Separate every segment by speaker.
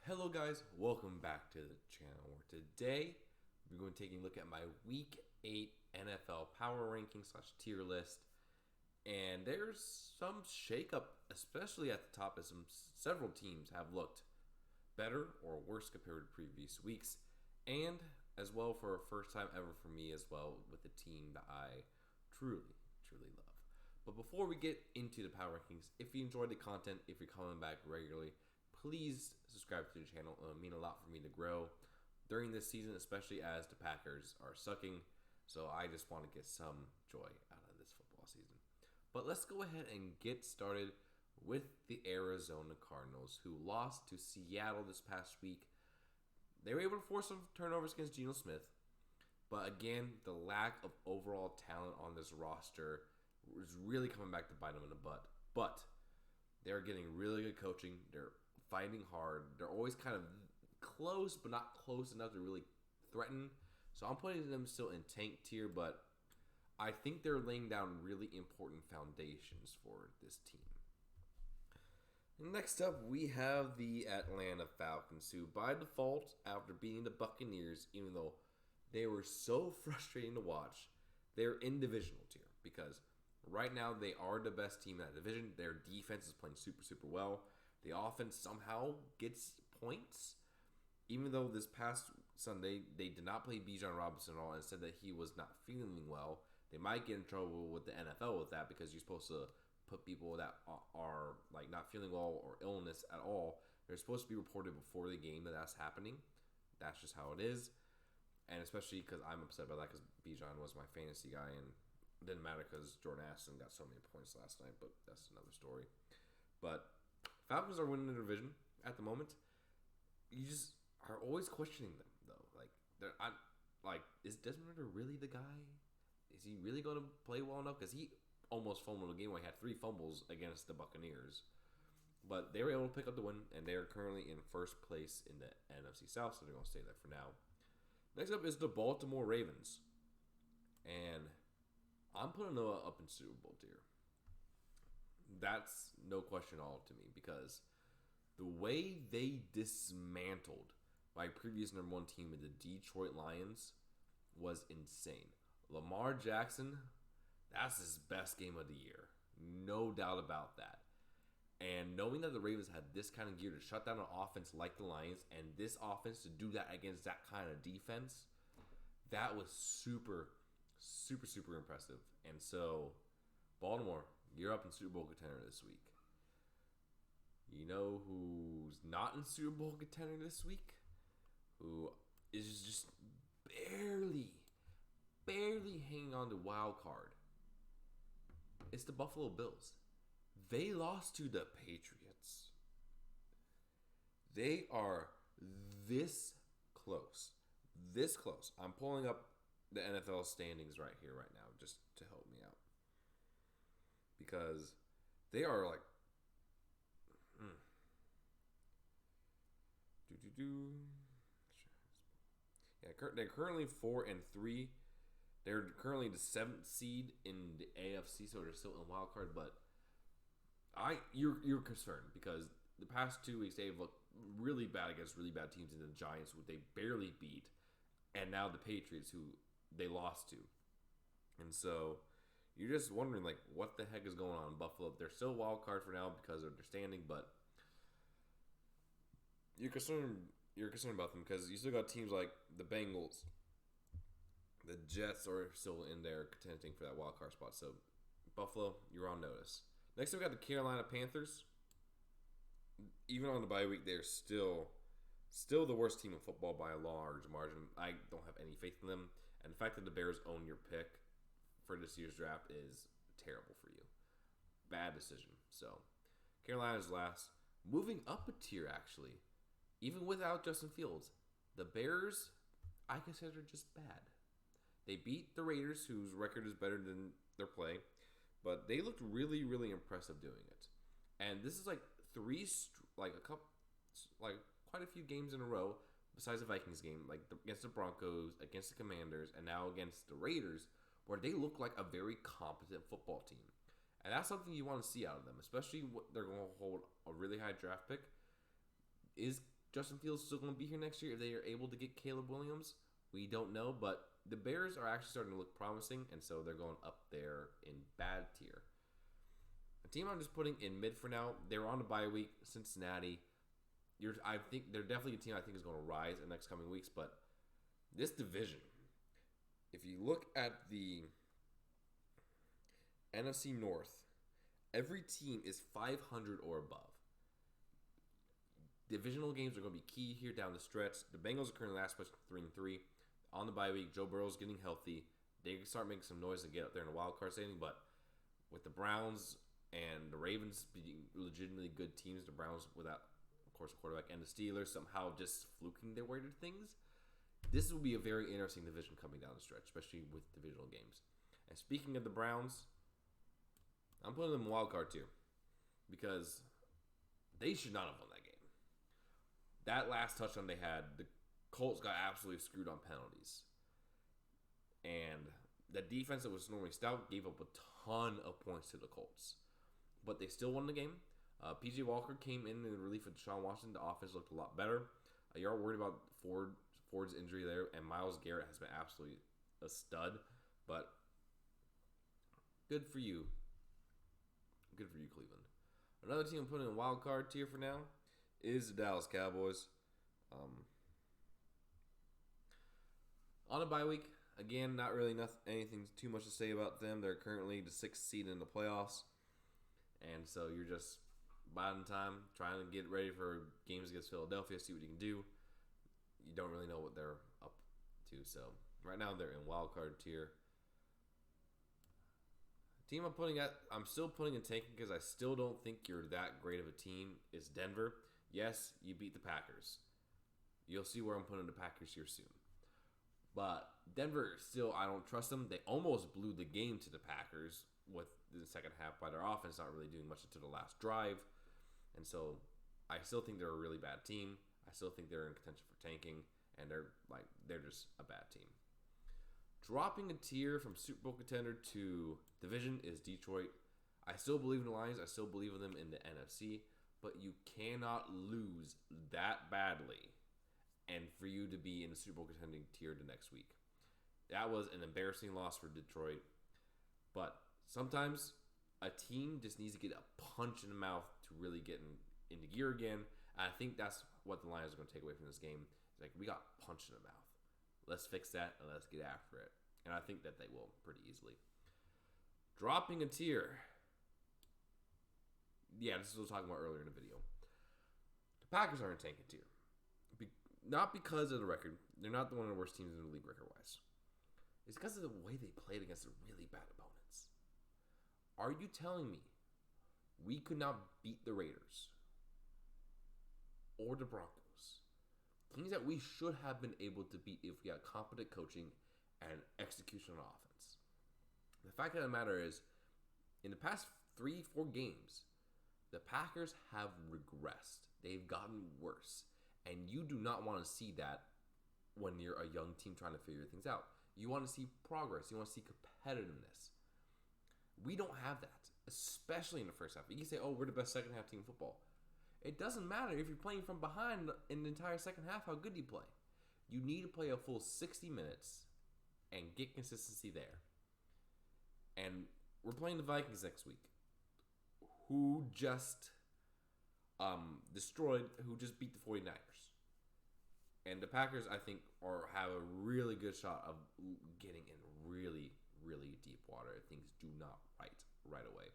Speaker 1: Hello guys, welcome back to the channel where today we're going to take a look at my Week 8 NFL Power Ranking / tier list. And there's some shakeup, especially at the top, as several teams have looked better or worse compared to previous weeks. And as well for a first time ever for me as well with a team that I truly love. But before we get into the Power Rankings, if you enjoyed the content, if you're coming back regularly, please subscribe to the channel. It will mean a lot for me to grow during this season, especially as the Packers are sucking. So I just want to get some joy out of this football season. But let's go ahead and get started with the Arizona Cardinals, who lost to Seattle this past week. They were able to force some turnovers against Geno Smith. But again, the lack of overall talent on this roster was really coming back to bite them in the butt. But they're getting really good coaching. They're fighting hard. They're always kind of close, but not close enough to really threaten. So I'm putting them still in tank tier, but I think they're laying down really important foundations for this team. Next up, we have the Atlanta Falcons, who by default, after beating the Buccaneers, even though they were so frustrating to watch, they're in divisional tier because right now they are the best team in that division. Their defense is playing super well. The offense somehow gets points, even though this past Sunday they did not play Bijan Robinson at all and said that he was not feeling well. They might get in trouble with the NFL with that because you're supposed to put people that are like not feeling well or illness at all. They're supposed to be reported before the game that's happening. That's just how it is. And especially because I'm upset about that because Bijan was my fantasy guy and it didn't matter because Jordan Addison got so many points last night, but that's another story. But Falcons are winning the division at the moment. You just are always questioning them, though. Is Desmond Ridder really the guy? Is he really going to play well enough? Because he almost fumbled a game where he had 3 fumbles against the Buccaneers. But they were able to pick up the win, and they are currently in first place in the NFC South, so they're going to stay there for now. Next up is the Baltimore Ravens. And I'm putting Noah up in Super Bowl tier. That's no question at all to me because the way they dismantled my previous number 1 team in the Detroit Lions was insane. Lamar Jackson, that's his best game of the year. No doubt about that. And knowing that the Ravens had this kind of gear to shut down an offense like the Lions and this offense to do that against that kind of defense, that was super impressive. And so, Baltimore, you're up in Super Bowl contender this week. You know who's not in Super Bowl contender this week? Who is just barely hanging on to wild card. It's the Buffalo Bills. They lost to the Patriots. They are this close. This close. I'm pulling up the NFL standings right here, right now, just to help me out. Because they are like... Yeah, they're currently 4-3. They're currently the 7th seed in the AFC, so they're still in wild card. But you're concerned because the past 2 weeks they've looked really bad against really bad teams in the Giants, who they barely beat, and now the Patriots, who they lost to. And so you're just wondering, like, what the heck is going on in Buffalo? They're still wild card for now because of their standing, but you're concerned about them because you still got teams like the Bengals. The Jets are still in there contending for that wild card spot. So, Buffalo, you're on notice. Next, we got the Carolina Panthers. Even on the bye week, they're still the worst team in football by a large margin. I don't have any faith in them. And the fact that the Bears own your pick for this year's draft is terrible for you. Bad decision. So, Carolina's last. Moving up a tier, actually. Even without Justin Fields, the Bears, I consider just bad. They beat the Raiders, whose record is better than their play, but they looked really impressive doing it. And this is like quite a few games in a row, besides the Vikings game, like against the Broncos, against the Commanders, and now against the Raiders, where they look like a very competent football team. And that's something you want to see out of them, especially what they're going to hold a really high draft pick. Is Justin Fields is still going to be here next year if they are able to get Caleb Williams. We don't know, but the Bears are actually starting to look promising, and so they're going up there in bad tier. A team I'm just putting in mid for now. They were on a bye week. Cincinnati. I think they're definitely a team I think is going to rise in the next coming weeks, but this division, if you look at the NFC North, every team is 500 or above. Divisional games are going to be key here down the stretch. The Bengals are currently last place 3-3. On the bye week, Joe Burrow's getting healthy. They can start making some noise to get up there in the wild card standing, but with the Browns and the Ravens being legitimately good teams, the Browns without, of course, a quarterback, and the Steelers somehow just fluking their way to things, this will be a very interesting division coming down the stretch, especially with divisional games. And speaking of the Browns, I'm putting them in wild card too, because they should not have won that game. That last touchdown they had, the Colts got absolutely screwed on penalties. And the defense that was normally stout gave up a ton of points to the Colts. But they still won the game. P.J. Walker came in relief of Deshaun Watson. The offense looked a lot better. You are worried about Ford's injury there, and Myles Garrett has been absolutely a stud. But good for you. Good for you, Cleveland. Another team I'm putting in wild card tier for now is the Dallas Cowboys. On a bye week, again, not really anything too much to say about them. They're currently the 6th seed in the playoffs, and so you're just biding time, trying to get ready for games against Philadelphia, see what you can do. You don't really know what they're up to, so right now they're in wild card tier. Team I'm still putting in tanking because I still don't think you're that great of a team. It's Denver. Yes, you beat the Packers. You'll see where I'm putting the Packers here soon. But Denver, still, I don't trust them. They almost blew the game to the Packers with the second half by their offense not really doing much until the last drive. And so I still think they're a really bad team. I still think they're in contention for tanking, and they're just a bad team. Dropping a tier from Super Bowl contender to division is Detroit. I still believe in the Lions. I still believe in them in the NFC. But you cannot lose that badly and for you to be in the Super Bowl contending tier the next week. That was an embarrassing loss for Detroit. But sometimes a team just needs to get a punch in the mouth to really get into gear again. And I think that's what the Lions are going to take away from this game. It's like, we got punched in the mouth. Let's fix that and let's get after it. And I think that they will pretty easily. Dropping a tier. Yeah, this is what I was talking about earlier in the video. The Packers are in tanking tier. Not because of the record. They're not one of the worst teams in the league record-wise. It's because of the way they played against the really bad opponents. Are you telling me we could not beat the Raiders or the Broncos? Teams that we should have been able to beat if we had competent coaching and execution on offense. The fact of the matter is, in the past 3-4 games, the Packers have regressed. They've gotten worse. And you do not want to see that when you're a young team trying to figure things out. You want to see progress. You want to see competitiveness. We don't have that, especially in the first half. You can say, oh, we're the best second half team in football. It doesn't matter if you're playing from behind in the entire second half how good you play. You need to play a full 60 minutes and get consistency there. And we're playing the Vikings next week, who just beat the 49ers. And the Packers, I think, have a really good shot of getting in really, really deep water if things do not right away.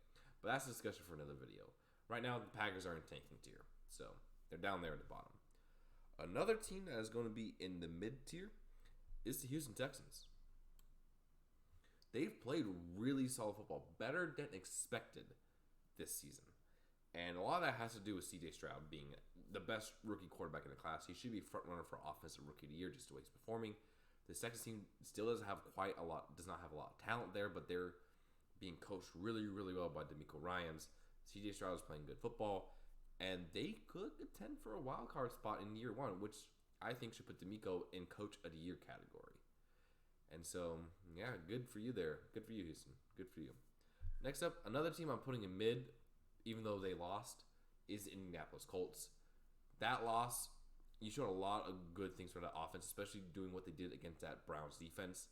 Speaker 1: But that's a discussion for another video. Right now, the Packers are in tanking tier. So, they're down there at the bottom. Another team that is going to be in the mid-tier is the Houston Texans. They've played really solid football, better than expected this season. And a lot of that has to do with C.J. Stroud being the best rookie quarterback in the class. He should be front runner for Offensive Rookie of the Year just the way he's performing. The Texans team still does not have a lot of talent there, but they're being coached really, really well by DeMeco Ryans. C.J. Stroud is playing good football, and they could contend for a wild card spot in year one, which I think should put DeMeco in Coach of the Year category. And so, yeah, good for you there. Good for you, Houston. Good for you. Next up, another team I'm putting in mid, even though they lost, is Indianapolis Colts. That loss, you showed a lot of good things from that offense, especially doing what they did against that Browns defense.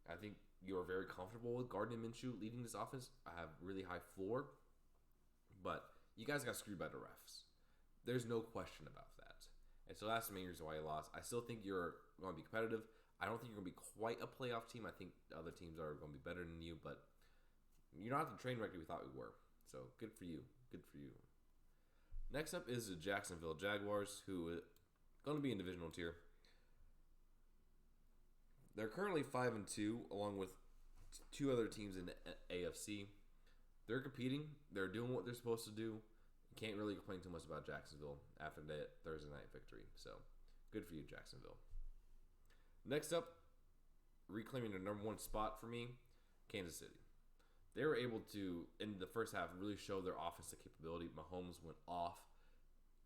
Speaker 1: I think you're very comfortable with Gardner Minshew leading this offense. I have really high floor, but you guys got screwed by the refs. There's no question about that. And so that's the main reason why you lost. I still think you're going to be competitive. I don't think you're going to be quite a playoff team. I think other teams are going to be better than you, but you're not the train wreck that we thought we were. So good for you. Good for you. Next up is the Jacksonville Jaguars, who are going to be in divisional tier. They're currently 5-2, along with two other teams in the AFC. They're competing. They're doing what they're supposed to do. You can't really complain too much about Jacksonville after that Thursday night victory. So good for you, Jacksonville. Next up, reclaiming the number one spot for me, Kansas City. They were able to, in the first half, really show their offensive capability. Mahomes went off,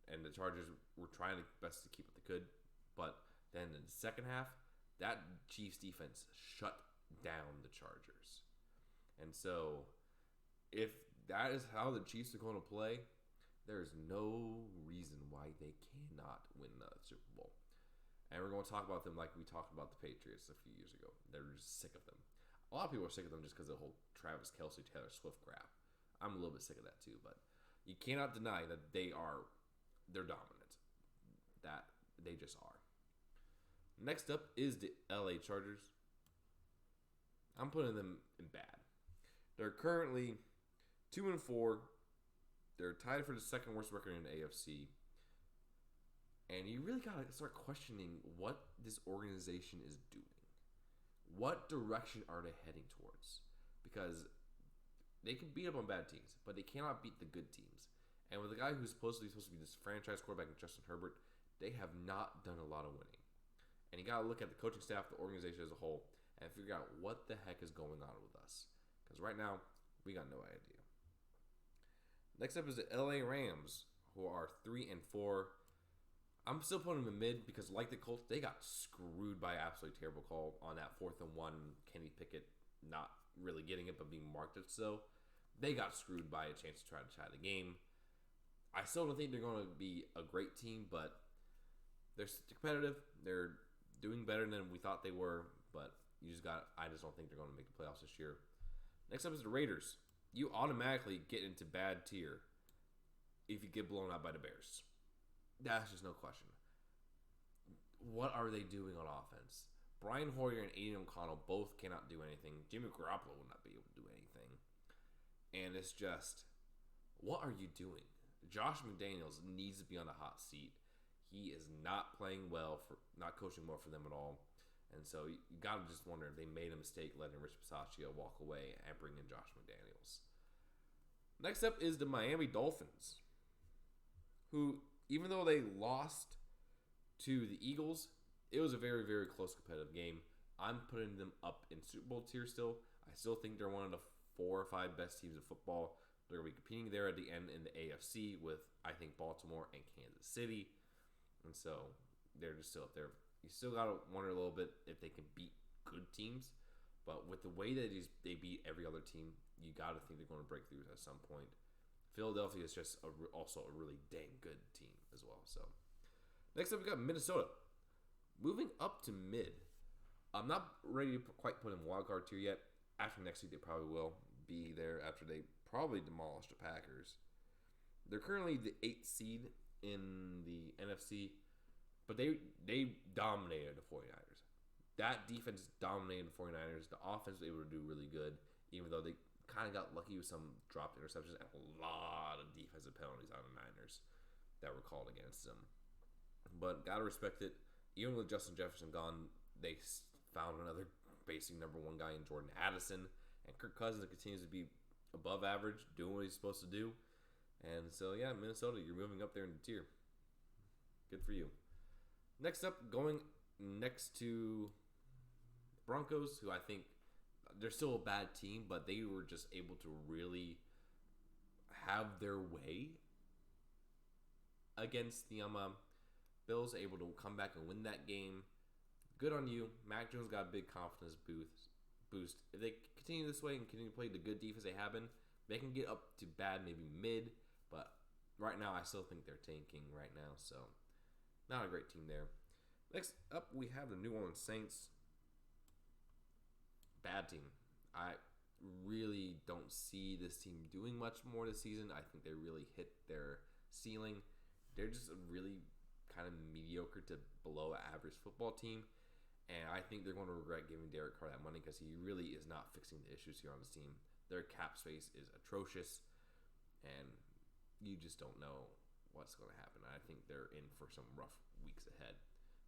Speaker 1: and the Chargers were trying their best to keep what they could. But then in the second half, that Chiefs defense shut down the Chargers. And so, if that is how the Chiefs are going to play, there is no reason why they cannot win the Super Bowl. And we're going to talk about them like we talked about the Patriots a few years ago. They're just sick of them. A lot of people are sick of them just because of the whole Travis Kelce, Taylor Swift crap. I'm a little bit sick of that too, but you cannot deny that they're dominant. That they just are. Next up is the LA Chargers. I'm putting them in bad. They're currently 2-4. They're tied for the second worst record in the AFC. And you really got to start questioning what this organization is doing. What direction are they heading towards? Because they can beat up on bad teams, but they cannot beat the good teams. And with a guy who's supposedly supposed to be this franchise quarterback, Justin Herbert, they have not done a lot of winning. And you got to look at the coaching staff, the organization as a whole, and figure out what the heck is going on with us. Because right now, we got no idea. Next up is the LA Rams, who are 3-4. I'm still putting them in mid because, like the Colts, they got screwed by an absolutely terrible call on that 4th and 1. Kenny Pickett not really getting it, but being marked it so. They got screwed by a chance to try to tie the game. I still don't think they're going to be a great team, but they're competitive. They're doing better than we thought they were, but I just don't think they're going to make the playoffs this year. Next up is the Raiders. You automatically get into bad tier if you get blown out by the Bears. That's just no question. What are they doing on offense? Brian Hoyer and Aiden O'Connell both cannot do anything. Jimmy Garoppolo will not be able to do anything. And it's just, what are you doing? Josh McDaniels needs to be on the hot seat. He is not playing well, not coaching well for them at all. And so you got to just wonder if they made a mistake letting Rich Bisaccia walk away and bring in Josh McDaniels. Next up is the Miami Dolphins, who, even though they lost to the Eagles, it was a very, very close competitive game. I'm putting them up in Super Bowl tier still. I still think they're one of the 4 or 5 best teams in football. They're going to be competing there at the end in the AFC with, I think, Baltimore and Kansas City. And so they're just still up there. You still got to wonder a little bit if they can beat good teams. But with the way that they beat every other team, you got to think they're going to break through at some point. Philadelphia is just also a really dang good team as well. So next up, we got Minnesota. Moving up to mid. I'm not ready to quite put in wildcard tier yet. After next week, they probably will be there after they probably demolish the Packers. They're currently the 8th seed in the NFC, but they dominated the 49ers. That defense dominated the 49ers. The offense was able to do really good, even though they kind of got lucky with some dropped interceptions and a lot of defensive penalties on the Niners that were called against them. But gotta respect it. Even with Justin Jefferson gone, they found another basic number 1 guy in Jordan Addison, and Kirk Cousins continues to be above average, doing what he's supposed to do. And so, yeah, Minnesota, you're moving up there in the tier. Good for you. Next up, going next to Broncos, who I think they're still a bad team, but they were just able to really have their way against the Bills, able to come back and win that game. Good on you. Mac Jones got a big confidence boost. If they continue this way and continue to play the good defense they have been, they can get up to bad, maybe mid. But right now, I still think they're tanking right now. So Not a great team there. Next up, we have the New Orleans Saints. Bad team. I really don't see this team doing much more this season. I think they really hit their ceiling. They're just a really kind of mediocre to below average football team. And I think they're going to regret giving Derek Carr that money because he really is not fixing the issues here on his team. Their cap space is atrocious, and you just don't know what's going to happen. I think they're in for some rough weeks ahead.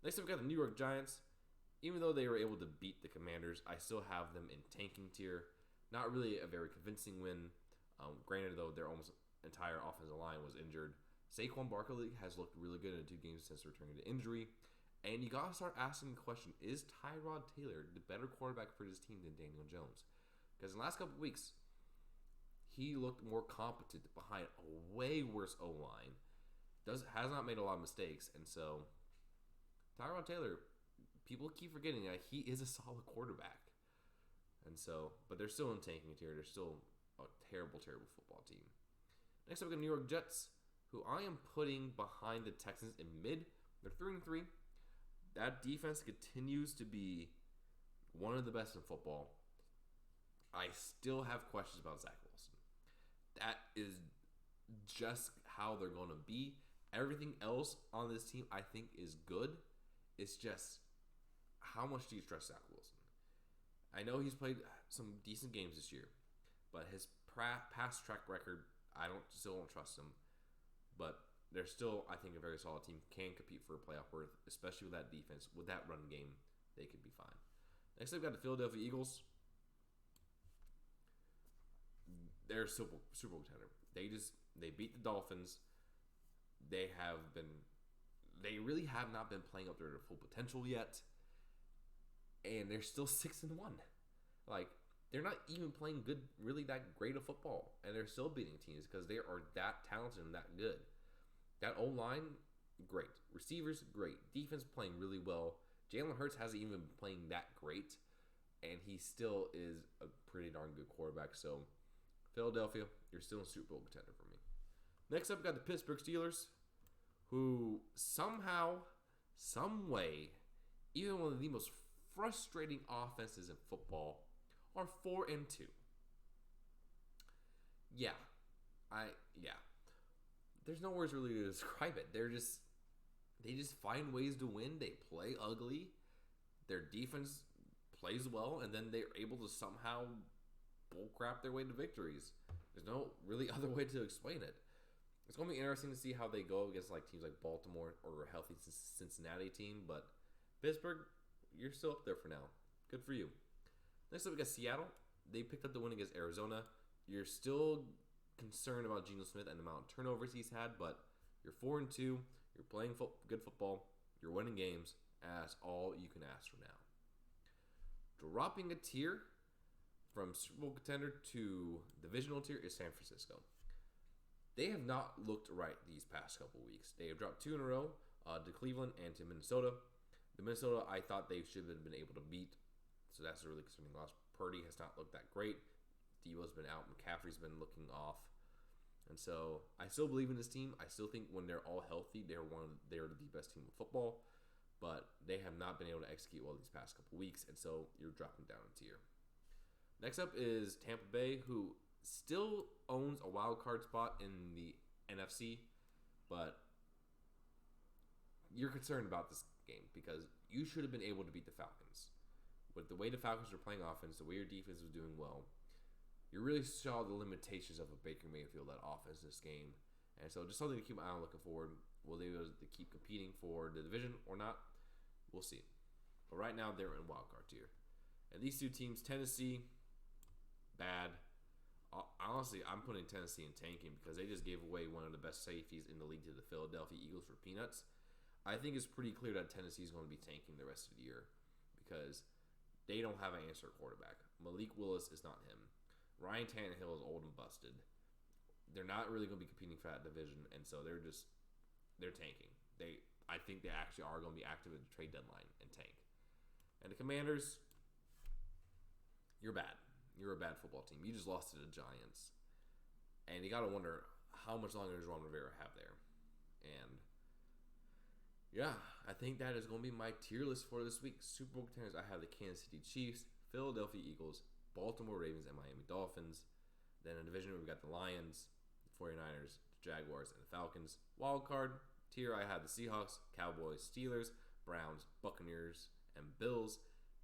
Speaker 1: Next up, we've got the New York Giants. Even though they were able to beat the Commanders, I still have them in tanking tier. Not really a very convincing win. Granted, though, their almost entire offensive line was injured. Saquon Barkley has looked really good in 2 games since returning to injury. And you got to start asking the question, is Tyrod Taylor the better quarterback for this team than Daniel Jones? Because in the last couple of weeks, he looked more competent behind a way worse O-line. Has not made a lot of mistakes. And so, Tyrod Taylor, people keep forgetting that he is a solid quarterback. And so, but they're still in tanking tier. They're still a terrible, terrible football team. Next up, we got New York Jets, who I am putting behind the Texans in mid. They're 3-3. That defense continues to be one of the best in football. I still have questions about Zach Wilson. That is just how they're going to be. Everything else on this team, I think, is good. It's just, how much do you trust Zach Wilson? I know he's played some decent games this year, but his past track record, I still don't trust him. But they're still, I think, a very solid team. Can compete for a playoff berth, especially with that defense. With that run game, they could be fine. Next, we've got the Philadelphia Eagles. They're a Super Bowl contender. They beat the Dolphins. They really have not been playing up to their full potential yet. And they're still 6-1. Like, they're not even playing really that great of football. And they're still beating teams because they are that talented and that good. That O-line, great. Receivers, great. Defense playing really well. Jalen Hurts hasn't even been playing that great. And he still is a pretty darn good quarterback. So, Philadelphia, you're still a Super Bowl contender for me. Next up, we got the Pittsburgh Steelers, who somehow, some way, even one of the most frustrating offenses in football, are 4-2. Yeah. There's no words really to describe it. They just find ways to win. They play ugly. Their defense plays well, and then they're able to somehow bullcrap their way to victories. There's no really other way to explain it. It's going to be interesting to see how they go against teams like Baltimore or a healthy Cincinnati team, but Pittsburgh, you're still up there for now. Good for you. Next up, we got Seattle. They picked up the win against Arizona. You're still concerned about Geno Smith and the amount of turnovers he's had, but you're 4-2. You're playing good football. You're winning games. That's all you can ask for now. Dropping a tier from Super Bowl contender to divisional tier is San Francisco. They have not looked right these past couple weeks. They have dropped 2 in a row to Cleveland and to Minnesota. The Minnesota, I thought they should have been able to beat, so that's a really concerning loss. Purdy has not looked that great. Debo's been out. McCaffrey's been looking off. And so I still believe in this team. I still think when they're all healthy, they're the best team in football. But they have not been able to execute well these past couple weeks, and so you're dropping down a tier. Next up is Tampa Bay, who still owns a wild card spot in the NFC, but you're concerned about this game because you should have been able to beat the Falcons. With the way the Falcons were playing offense, the way your defense was doing well, you really saw the limitations of a Baker Mayfield that offense this game. And so just something to keep an eye on looking forward. Will they be able to keep competing for the division or not? We'll see. But right now, they're in wild card tier. And these two teams, Tennessee, bad. Honestly, I'm putting Tennessee in tanking because they just gave away one of the best safeties in the league to the Philadelphia Eagles for peanuts. I think it's pretty clear that Tennessee is going to be tanking the rest of the year because they don't have an answer quarterback. Malik Willis is not him. Ryan Tannehill is old and busted. They're not really going to be competing for that division, and so they're tanking. I think they actually are going to be active at the trade deadline and tank. And the Commanders, you're bad. You're a bad football team. You just lost to the Giants. And you got to wonder how much longer does Ron Rivera have there. And Yeah, I think that is going to be my tier list for this week. Super Bowl contenders, I have the Kansas City Chiefs, Philadelphia Eagles, Baltimore Ravens, and Miami Dolphins. Then in division, we've got the Lions, the 49ers, the Jaguars, and the Falcons. Wild card tier, I have the Seahawks, Cowboys, Steelers, Browns, Buccaneers, and Bills.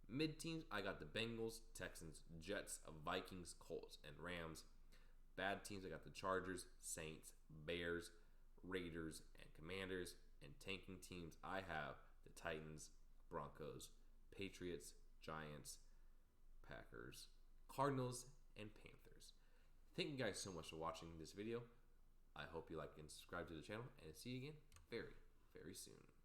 Speaker 1: Mid teams, I got the Bengals, Texans, Jets, Vikings, Colts, and Rams. Bad teams, I got the Chargers, Saints, Bears, Raiders, and Commanders. And tanking teams, I have the Titans, Broncos, Patriots, Giants, Packers, Cardinals, and Panthers. Thank you guys so much for watching this video. I hope you like and subscribe to the channel, and see you again very, very soon.